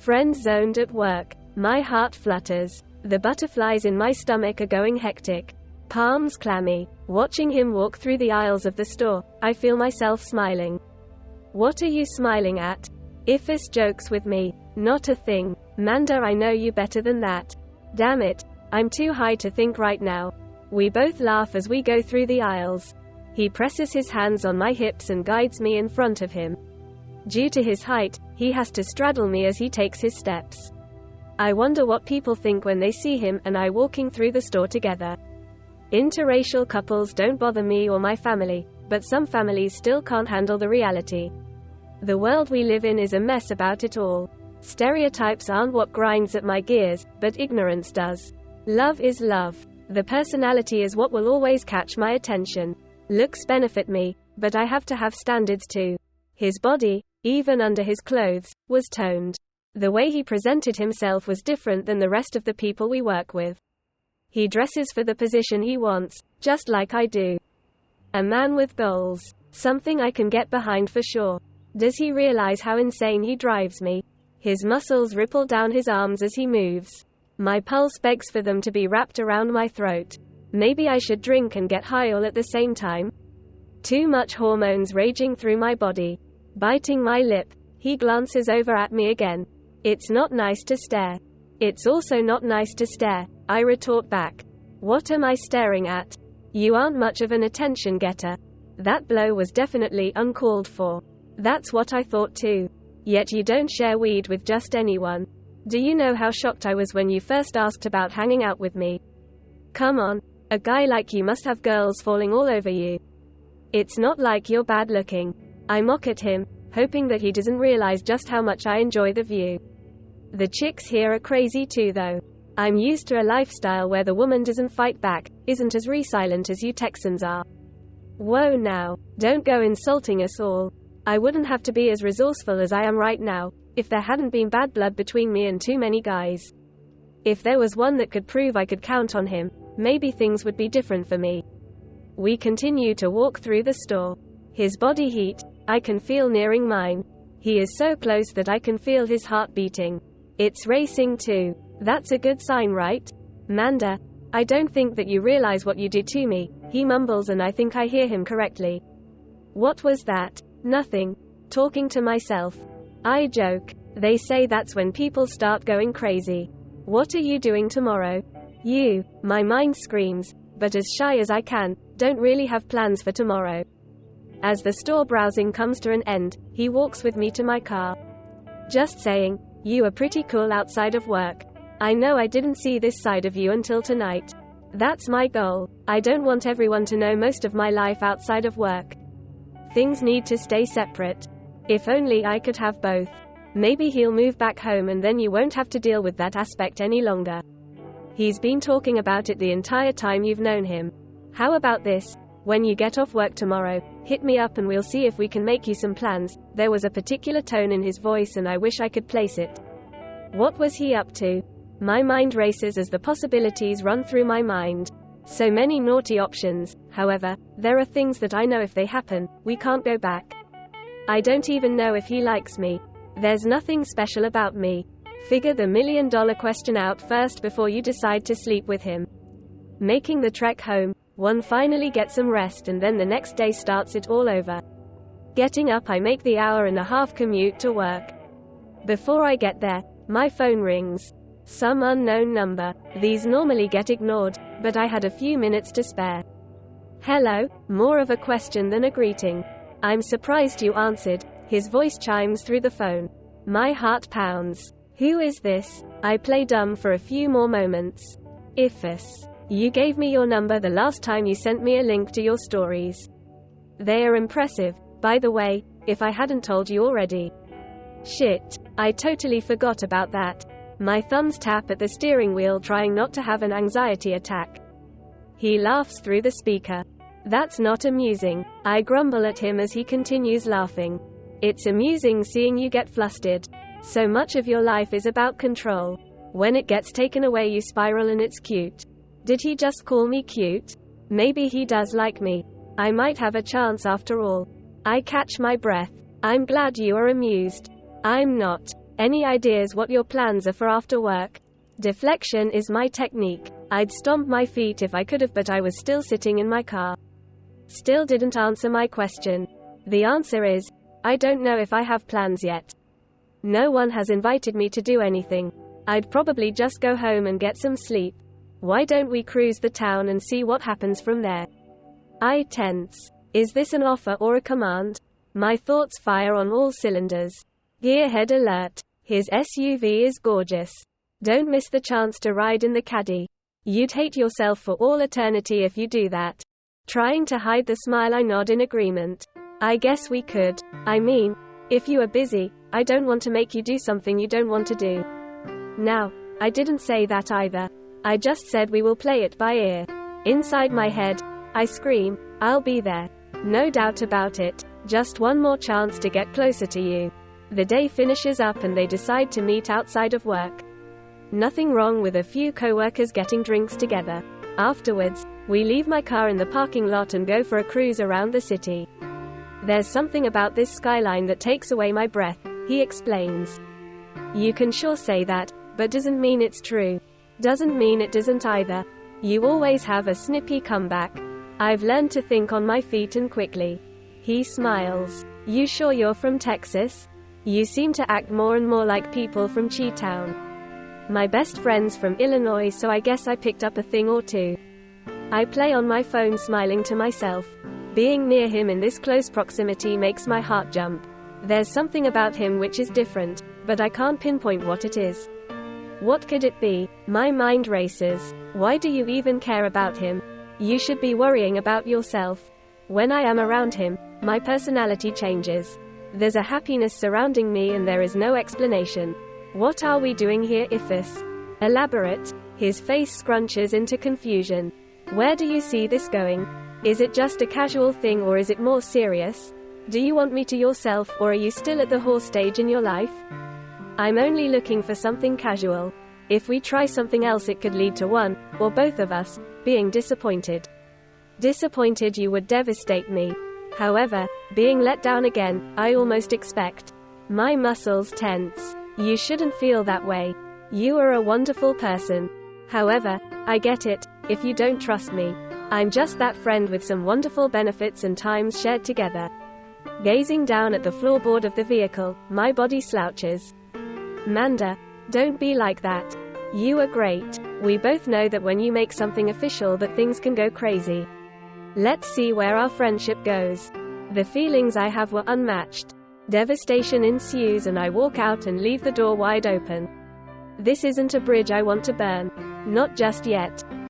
Friend-zoned at work. My heart flutters. The butterflies in my stomach are going hectic. Palms clammy. Watching him walk through the aisles of the store, I feel myself smiling. What are you smiling at? Ifis jokes with me. Not a thing. Manda, I know you better than that. Damn it. I'm too high to think right now. We both laugh as we go through the aisles. He presses his hands on my hips and guides me in front of him. Due to his height, he has to straddle me as he takes his steps. I wonder what people think when they see him and I walking through the store together. Interracial couples don't bother me or my family, but some families still can't handle the reality. The world we live in is a mess about it all. Stereotypes aren't what grinds at my gears, but ignorance does. Love is love. The personality is what will always catch my attention. Looks benefit me, but I have to have standards too. His body, even under his clothes, was toned. The way he presented himself was different than the rest of the people we work with. He dresses for the position he wants, just like I do. A man with goals. Something I can get behind for sure. Does he realize how insane he drives me? His muscles ripple down his arms as he moves. My pulse begs for them to be wrapped around my throat. Maybe I should drink and get high all at the same time. Too much hormones raging through my body. Biting my lip, he glances over at me again. It's not nice to stare. It's also not nice to stare, I retort back. What am I staring at? You aren't much of an attention getter. That blow was definitely uncalled for. That's what I thought too. Yet you don't share weed with just anyone. Do you know how shocked I was when you first asked about hanging out with me? Come on, a guy like you must have girls falling all over you. It's not like you're bad looking. I mock at him, hoping that he doesn't realize just how much I enjoy the view. The chicks here are crazy too though. I'm used to a lifestyle where the woman doesn't fight back, isn't as resilient as you Texans are. Whoa now, don't go insulting us all. I wouldn't have to be as resourceful as I am right now, if there hadn't been bad blood between me and too many guys. If there was one that could prove I could count on him, maybe things would be different for me. We continue to walk through the store. His body heat, I can feel nearing mine. He is so close that I can feel his heart beating. It's racing too. That's a good sign, right? Manda, I don't think that you realize what you do to me, he mumbles, and I think I hear him correctly. What was that? Nothing. Talking to myself. I joke. They say that's when people start going crazy. What are you doing tomorrow? You, my mind screams, but as shy as I can, don't really have plans for tomorrow. As the store browsing comes to an end, he walks with me to my car. Just saying, you are pretty cool outside of work. I know I didn't see this side of you until tonight. That's my goal. I don't want everyone to know most of my life outside of work. Things need to stay separate. If only I could have both. Maybe he'll move back home and then you won't have to deal with that aspect any longer. He's been talking about it the entire time you've known him. How about this? When you get off work tomorrow, hit me up and we'll see if we can make you some plans. There was a particular tone in his voice and I wish I could place it. What was he up to? My mind races as the possibilities run through my mind. So many naughty options. However, there are things that I know if they happen, we can't go back. I don't even know if he likes me. There's nothing special about me. Figure the $1 million question out first before you decide to sleep with him. Making the trek home, one finally gets some rest and then the next day starts it all over. Getting up, I make the hour-and-a-half commute to work. Before I get there, my phone rings. Some unknown number. These normally get ignored, but I had a few minutes to spare. Hello, more of a question than a greeting. I'm surprised you answered. His voice chimes through the phone. My heart pounds. Who is this? I play dumb for a few more moments. Ifis. You gave me your number the last time you sent me a link to your stories. They are impressive, by the way, if I hadn't told you already. Shit, I totally forgot about that. My thumbs tap at the steering wheel, trying not to have an anxiety attack. He laughs through the speaker. That's not amusing. I grumble at him as he continues laughing. It's amusing seeing you get flustered. So much of your life is about control. When it gets taken away, you spiral, and it's cute. Did he just call me cute? Maybe he does like me. I might have a chance after all. I catch my breath. I'm glad you are amused. I'm not. Any ideas what your plans are for after work? Deflection is my technique. I'd stomp my feet if I could have, but I was still sitting in my car. Still didn't answer my question. The answer is, I don't know if I have plans yet. No one has invited me to do anything. I'd probably just go home and get some sleep. Why don't we cruise the town and see what happens from there? I tense. Is this an offer or a command? My thoughts fire on all cylinders. Gearhead alert. His SUV is gorgeous. Don't miss the chance to ride in the Caddy. You'd hate yourself for all eternity if you do that. Trying to hide the smile, I nod in agreement. I guess we could. I mean, if you are busy, I don't want to make you do something you don't want to do. Now, I didn't say that either. I just said we will play it by ear. Inside my head, I scream, I'll be there. No doubt about it. Just one more chance to get closer to you. The day finishes up and they decide to meet outside of work. Nothing wrong with a few co-workers getting drinks together. Afterwards, we leave my car in the parking lot and go for a cruise around the city. There's something about this skyline that takes away my breath, he explains. You can sure say that, but doesn't mean it's true. Doesn't mean it isn't either. You always have a snippy comeback. I've learned to think on my feet and quickly. He smiles. You sure you're from Texas? You seem to act more and more like people from Chi-Town. My best friend's from Illinois, so I guess I picked up a thing or two. I play on my phone, smiling to myself. Being near him in this close proximity makes my heart jump. There's something about him which is different, but I can't pinpoint what it is. What could it be? My mind races. Why do you even care about him? You should be worrying about yourself. When I am around him, my personality changes. There's a happiness surrounding me and there is no explanation. What are we doing here, Iphis? Elaborate. His face scrunches into confusion. Where do you see this going? Is it just a casual thing or is it more serious? Do you want me to yourself, or are you still at the horse stage in your life? I'm only looking for something casual. If we try something else, it could lead to one, or both of us, being disappointed. Disappointed you would devastate me. However, being let down again, I almost expect. My muscles tense. You shouldn't feel that way. You are a wonderful person. However, I get it, if you don't trust me. I'm just that friend with some wonderful benefits and times shared together. Gazing down at the floorboard of the vehicle, my body slouches. Manda, don't be like that. You are great. We both know that when you make something official that things can go crazy. Let's see where our friendship goes. The feelings I have were unmatched. Devastation ensues and I walk out and leave the door wide open. This isn't a bridge I want to burn. Not just yet.